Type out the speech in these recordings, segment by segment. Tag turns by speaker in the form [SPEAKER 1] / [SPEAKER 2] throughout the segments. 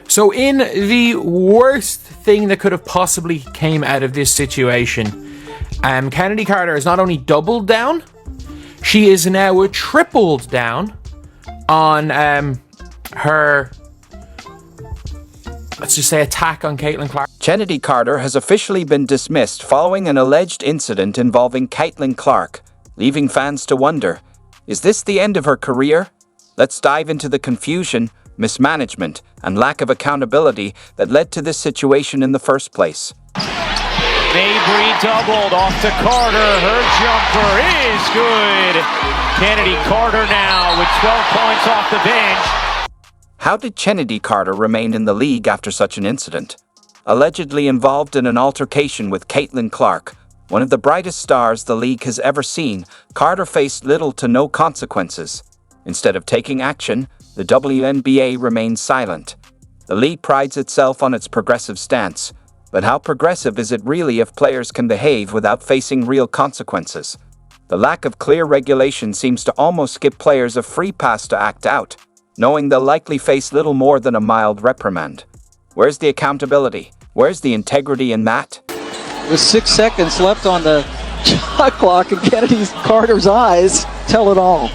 [SPEAKER 1] So in the worst thing that could have possibly came out of this situation, Chennedy Carter has not only doubled down, she is now tripled down on her, let's just say, attack on Caitlin Clark.
[SPEAKER 2] Chennedy Carter has officially been dismissed following an alleged incident involving Caitlin Clark, leaving fans to wonder, is this the end of her career? Let's dive into the confusion, mismanagement, and lack of accountability that led to this situation in the first place.
[SPEAKER 3] Mabry doubled off to Carter. Her jumper is good. Chennedy Carter now with 12 points off the bench.
[SPEAKER 2] How did Chennedy Carter remain in the league after such an incident? Allegedly involved in an altercation with Caitlin Clark, one of the brightest stars the league has ever seen, Carter faced little to no consequences. Instead of taking action, the WNBA remains silent. The league prides itself on its progressive stance, but how progressive is it really if players can behave without facing real consequences? The lack of clear regulation seems to almost give players a free pass to act out, knowing they'll likely face little more than a mild reprimand. Where's the accountability? Where's the integrity in that?
[SPEAKER 4] With 6 seconds left on the shot clock and Chennedy Carter's eyes tell it all.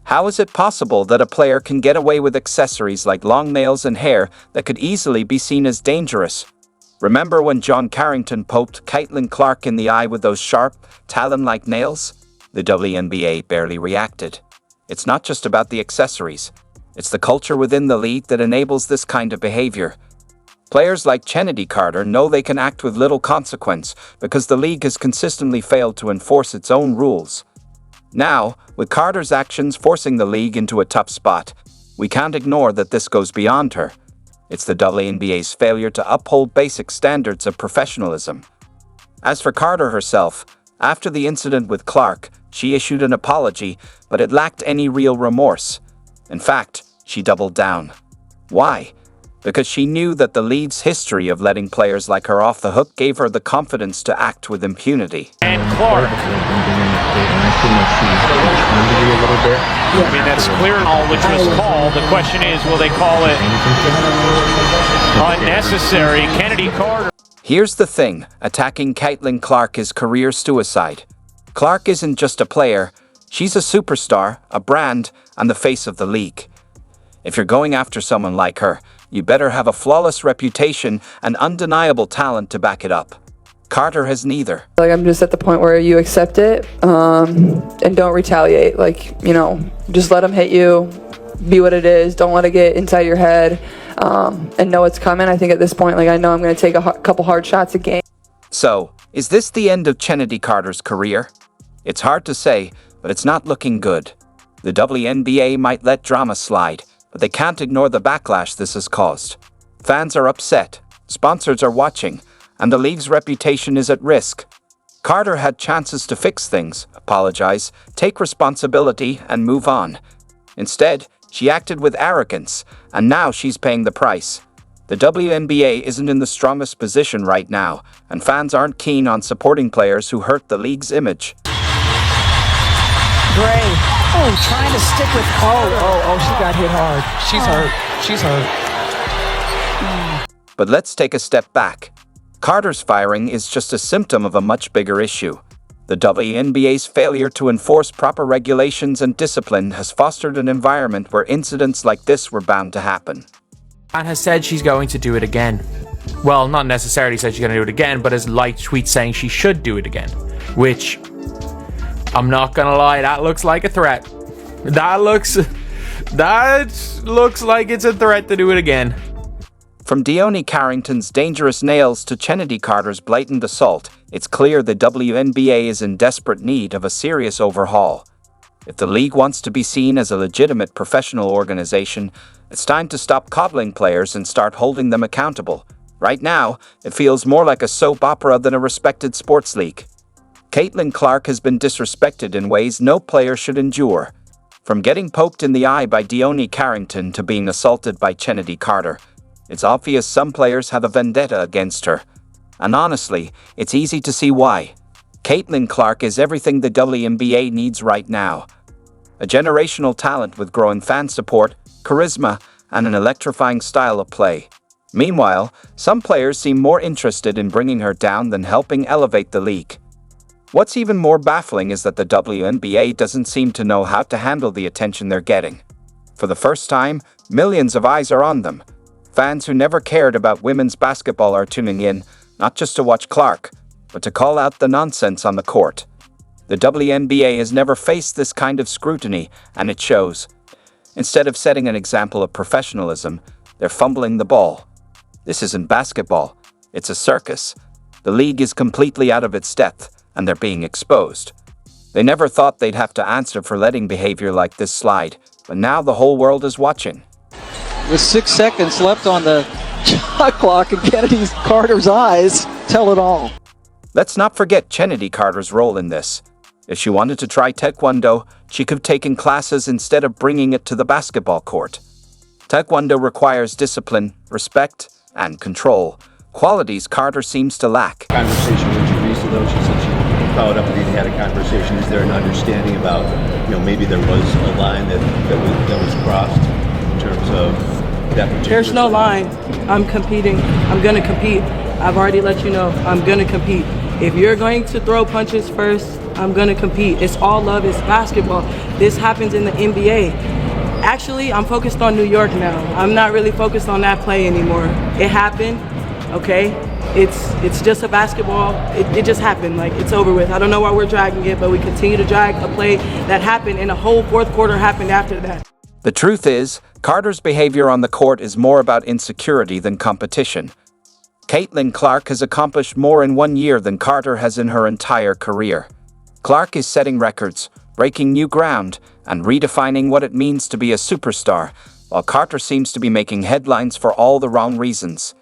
[SPEAKER 2] How is it possible that a player can get away with accessories like long nails and hair that could easily be seen as dangerous? Remember when John Carrington poked Caitlin Clark in the eye with those sharp, talon-like nails? The WNBA barely reacted. It's not just about the accessories. It's the culture within the league that enables this kind of behavior. Players like Chennedy Carter know they can act with little consequence because the league has consistently failed to enforce its own rules. Now, with Carter's actions forcing the league into a tough spot, we can't ignore that this goes beyond her. It's the WNBA's failure to uphold basic standards of professionalism. As for Carter herself, after the incident with Clark, she issued an apology, but it lacked any real remorse. In fact, she doubled down. Why? Because she knew that the league's history of letting players like her off the hook gave her the confidence to act with impunity.
[SPEAKER 3] And Clark. I mean, that's clear and all which was called. The question is, will they call it unnecessary? Chennedy Carter.
[SPEAKER 2] Here's the thing, attacking Caitlin Clark is career suicide. Clark isn't just a player, she's a superstar, a brand, and the face of the league. If you're going after someone like her, you better have a flawless reputation and undeniable talent to back it up. Carter has neither.
[SPEAKER 5] Like, I'm just at the point where you accept it and don't retaliate. Like, just let them hit you, be what it is. Don't let it get inside your head and know it's coming. I think at this point, I know I'm going to take a couple hard shots a game.
[SPEAKER 2] So, is this the end of Chennedy Carter's career? It's hard to say, but it's not looking good. The WNBA might let drama slide, but they can't ignore the backlash this has caused. Fans are upset, sponsors are watching, and the league's reputation is at risk. Carter had chances to fix things, apologize, take responsibility, and move on. Instead, she acted with arrogance, and now she's paying the price. The WNBA isn't in the strongest position right now, and fans aren't keen on supporting players who hurt the league's image.
[SPEAKER 6] Gray. Oh, trying to stick with Oh, she got hit hard. She's hurt.
[SPEAKER 2] But let's take a step back. Carter's firing is just a symptom of a much bigger issue. The WNBA's failure to enforce proper regulations and discipline has fostered an environment where incidents like this were bound to happen.
[SPEAKER 1] And has said she's going to do it again. Well, not necessarily said she's going to do it again, but has liked tweets saying she should do it again. Which, I'm not going to lie, that looks like a threat. That looks like it's a threat to do it again.
[SPEAKER 2] From Dione Carrington's dangerous nails to Chennedy Carter's blatant assault, it's clear the WNBA is in desperate need of a serious overhaul. If the league wants to be seen as a legitimate professional organization, it's time to stop coddling players and start holding them accountable. Right now, it feels more like a soap opera than a respected sports league. Caitlin Clark has been disrespected in ways no player should endure. From getting poked in the eye by Dione Carrington to being assaulted by Chennedy Carter, it's obvious some players have a vendetta against her. And honestly, it's easy to see why. Caitlin Clark is everything the WNBA needs right now. A generational talent with growing fan support, charisma, and an electrifying style of play. Meanwhile, some players seem more interested in bringing her down than helping elevate the league. What's even more baffling is that the WNBA doesn't seem to know how to handle the attention they're getting. For the first time, millions of eyes are on them. Fans who never cared about women's basketball are tuning in, not just to watch Clark, but to call out the nonsense on the court. The WNBA has never faced this kind of scrutiny, and it shows. Instead of setting an example of professionalism, they're fumbling the ball. This isn't basketball, it's a circus. The league is completely out of its depth, and they're being exposed. They never thought they'd have to answer for letting behavior like this slide, but now the whole world is watching.
[SPEAKER 4] With 6 seconds left on the shot clock, and Chennedy Carter's eyes tell it all.
[SPEAKER 2] Let's not forget Chennedy Carter's role in this. If she wanted to try Taekwondo, she could have taken classes instead of bringing it to the basketball court. Taekwondo requires discipline, respect, and control, qualities Carter seems to lack.
[SPEAKER 7] Conversation with Teresa, though, she said she followed up and they had a conversation. Is there an understanding about, maybe there was a line that was crossed in terms of that particular?
[SPEAKER 8] There's no line. I'm competing. I'm going to compete. I've already let you know I'm going to compete. If you're going to throw punches first, I'm going to compete. It's all love. It's basketball. This happens in the NBA. Actually, I'm focused on New York now. I'm not really focused on that play anymore. It happened, okay? It's just a basketball. It just happened. Like, it's over with. I don't know why we're dragging it, but we continue to drag a play that happened, and a whole fourth quarter happened after that.
[SPEAKER 2] The truth is, Carter's behavior on the court is more about insecurity than competition. Caitlin Clark has accomplished more in 1 year than Carter has in her entire career. Clark is setting records, breaking new ground, and redefining what it means to be a superstar, while Carter seems to be making headlines for all the wrong reasons.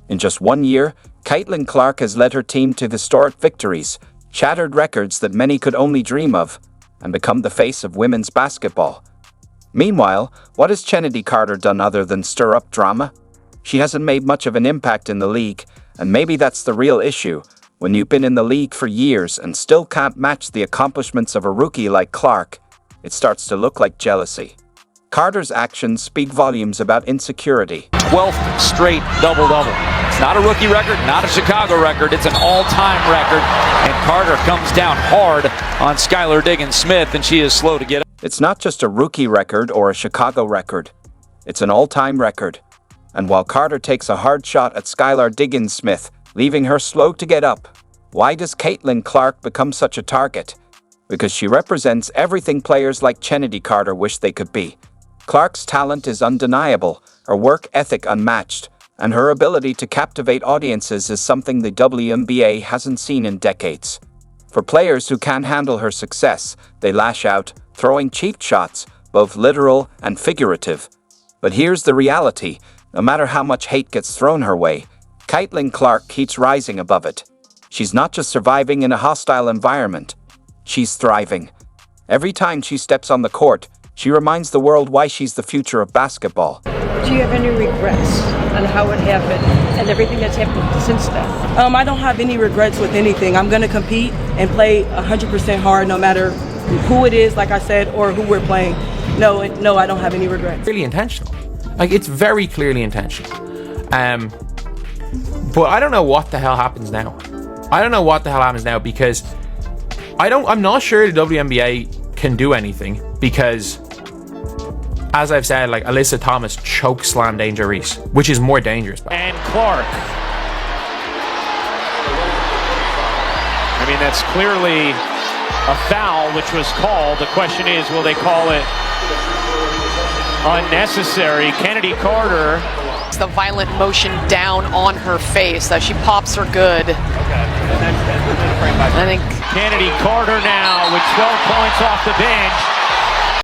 [SPEAKER 2] In just 1 year, Caitlin Clark has led her team to historic victories, shattered records that many could only dream of, and become the face of women's basketball. Meanwhile, what has Chennedy Carter done other than stir up drama? She hasn't made much of an impact in the league, and maybe that's the real issue. When you've been in the league for years and still can't match the accomplishments of a rookie like Clark, it starts to look like jealousy. Carter's actions speak volumes about insecurity.
[SPEAKER 3] 12th straight double-double. It's not a rookie record, not a Chicago record. It's an all-time record. And Carter comes down hard on Skylar Diggins-Smith, and she is slow to get up.
[SPEAKER 2] It's not just a rookie record or a Chicago record. It's an all-time record. And while Carter takes a hard shot at Skylar Diggins-Smith, leaving her slow to get up, why does Caitlin Clark become such a target? Because she represents everything players like Chennedy Carter wish they could be. Clark's talent is undeniable, her work ethic unmatched, and her ability to captivate audiences is something the WNBA hasn't seen in decades. For players who can't handle her success, they lash out, throwing cheap shots, both literal and figurative. But here's the reality: no matter how much hate gets thrown her way, Caitlin Clark keeps rising above it. She's not just surviving in a hostile environment, she's thriving. Every time she steps on the court, she reminds the world why she's the future of basketball.
[SPEAKER 9] Do you have any regrets on how it happened and everything that's happened since then?
[SPEAKER 8] I don't have any regrets with anything. I'm going to compete and play 100% hard no matter who it is, like I said, or who we're playing. No, I don't have any regrets.
[SPEAKER 1] Really intentional. Like, it's very clearly intentional. But I don't know what the hell happens now. Because I'm not sure the WNBA can do anything, because as I've said, like, Alyssa Thomas choke slammed Angel Reese, which is more dangerous.
[SPEAKER 3] And Clark. I mean, that's clearly a foul, which was called. The question is, will they call it unnecessary? Chennedy Carter.
[SPEAKER 10] It's the violent motion down on her face as she pops her good.
[SPEAKER 3] Okay. I think Chennedy Carter now with 12 points off the bench.